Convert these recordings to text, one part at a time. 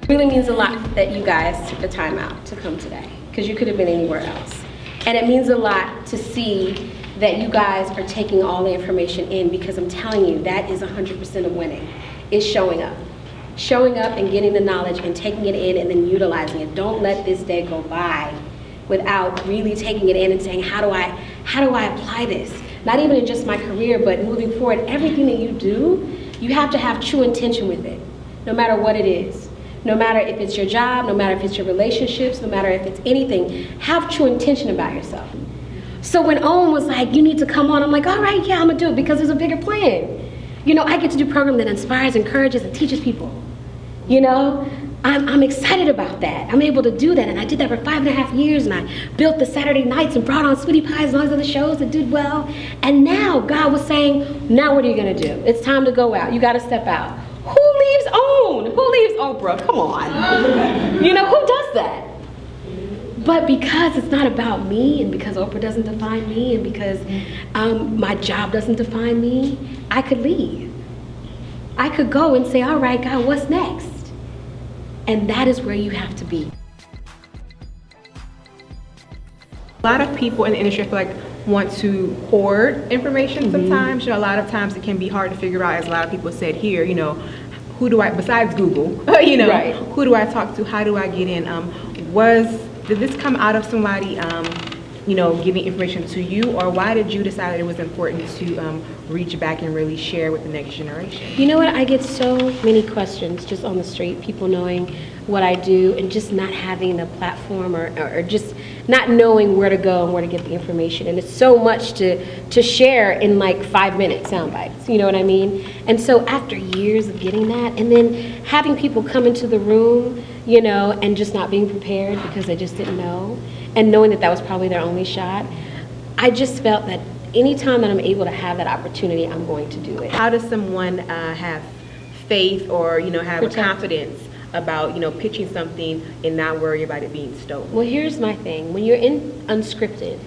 It really means a lot that you guys took the time out to come today, because you could have been anywhere else. And it means a lot to see that you guys are taking all the information in, because I'm telling you, that is 100% of winning, is showing up. Showing up and getting the knowledge and taking it in and then utilizing it. Don't let this day go by without really taking it in and saying, how do I apply this? Not even in just my career, but moving forward, everything that you do, you have to have true intention with it, no matter what it is. No matter if it's your job, no matter if it's your relationships, no matter if it's anything, have true intention about yourself. So when Owen was like, you need to come on, I'm like, all right, yeah, I'm gonna do it, because there's a bigger plan. You know, I get to do a program that inspires, encourages, and teaches people. You know, I'm excited about that. I'm able to do that, and I did that for 5.5 years, and I built the Saturday nights and brought on Sweetie Pies and all these other shows that did well. And now God was saying, now what are you gonna do? It's time to go out. You gotta step out. Who leaves Own? Who leaves Oprah? Come on. You know, who does that? But because it's not about me, and because Oprah doesn't define me, and because my job doesn't define me, I could leave. I could go and say, all right, God, what's next? And that is where you have to be. A lot of people in the industry, I feel like, want to hoard information sometimes. You know, a lot of times it can be hard to figure out, as a lot of people said here, you know, who do I, besides Google, you know, Right. Who do I talk to? How do I get in? Did this come out of somebody, you know, giving information to you, or why did you decide that it was important to reach back and really share with the next generation? You know what, I get so many questions just on the street, people knowing what I do and just not having a platform, or just not knowing where to go and where to get the information. And it's so much to share in like 5-minute sound bites, you know what I mean? And so after years of getting that, and then having people come into the room, you know, and just not being prepared because they just didn't know, and knowing that that was probably their only shot, I just felt that anytime that I'm able to have that opportunity, I'm going to do it. How does someone have faith, or, you know, have a confidence about, you know, pitching something and not worry about it being stolen? Well, here's my thing. When you're in unscripted,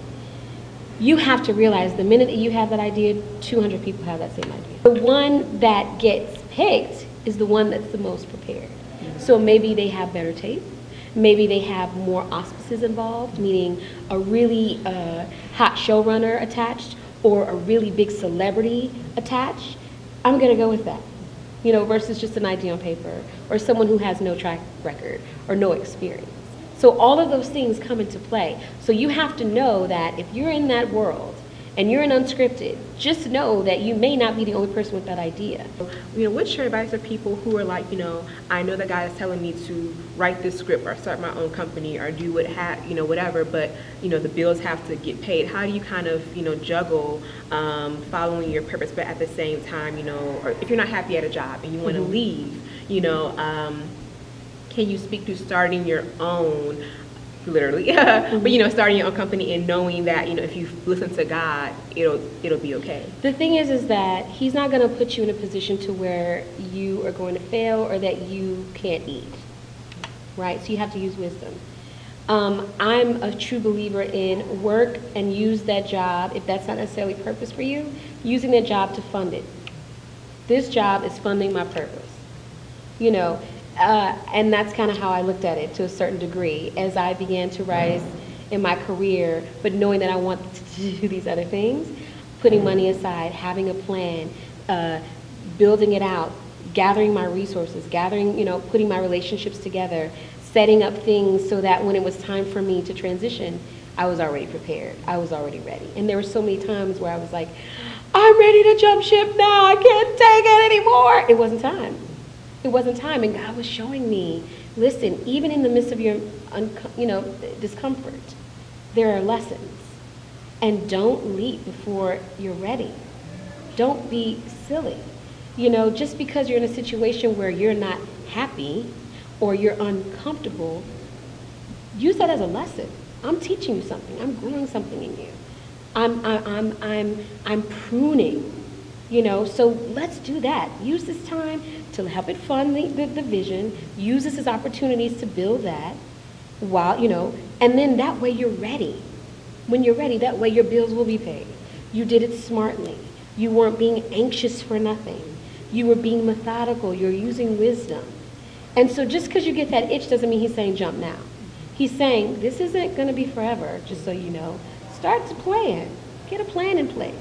you have to realize the minute that you have that idea, 200 people have that same idea. The one that gets picked is the one that's the most prepared. So maybe they have better tape. Maybe they have more auspices involved, meaning a really hot showrunner attached, or a really big celebrity attached. I'm gonna go with that, you know, versus just an idea on paper, or someone who has no track record or no experience. So all of those things come into play. So you have to know that if you're in that world and you're in unscripted, just know that you may not be the only person with that idea. You know, what's your advice for people who are like, you know, I know the guy is telling me to write this script or start my own company or do you know, whatever, but, you know, the bills have to get paid. How do you kind of, you know, juggle following your purpose, but at the same time, you know, or if you're not happy at a job and you want to leave, you know, can you speak to starting your own, literally, but, you know, starting your own company and knowing that, you know, if you listen to God, it'll be okay? The thing is that He's not going to put you in a position to where you are going to fail or that you can't eat, right? So you have to use wisdom. I'm a true believer in work and use that job, if that's not necessarily purpose for you, using that job to fund it. This job is funding my purpose, you know. And that's kind of how I looked at it to a certain degree as I began to rise in my career, but knowing that I wanted to do these other things, putting money aside, having a plan, building it out, gathering my resources, you know, putting my relationships together, setting up things so that when it was time for me to transition, I was already prepared. I was already ready. And there were so many times where I was like, I'm ready to jump ship now. I can't take it anymore. It wasn't time. It wasn't time, and God was showing me, listen, even in the midst of your, you know, discomfort, there are lessons, and don't leap before you're ready. Don't be silly. You know, just because you're in a situation where you're not happy or you're uncomfortable, use that as a lesson. I'm teaching you something. I'm growing something in you. I'm pruning. You know, so let's do that. Use this time to help it fund the vision. Use this as opportunities to build that while, you know, and then that way you're ready. When you're ready, that way your bills will be paid. You did it smartly. You weren't being anxious for nothing. You were being methodical. You're using wisdom. And so just because you get that itch doesn't mean he's saying jump now. He's saying this isn't going to be forever, just so you know. Start to plan. Get a plan in place.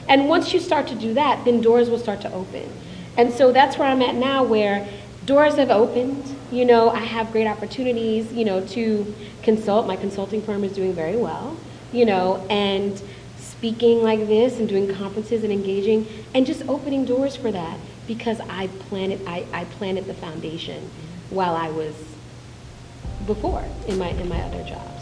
And once you start to do that, then doors will start to open. And so that's where I'm at now, where doors have opened. You know, I have great opportunities, you know, to consult. My consulting firm is doing very well, you know, and speaking like this and doing conferences and engaging and just opening doors for that because I planted the foundation while I was before in my other job.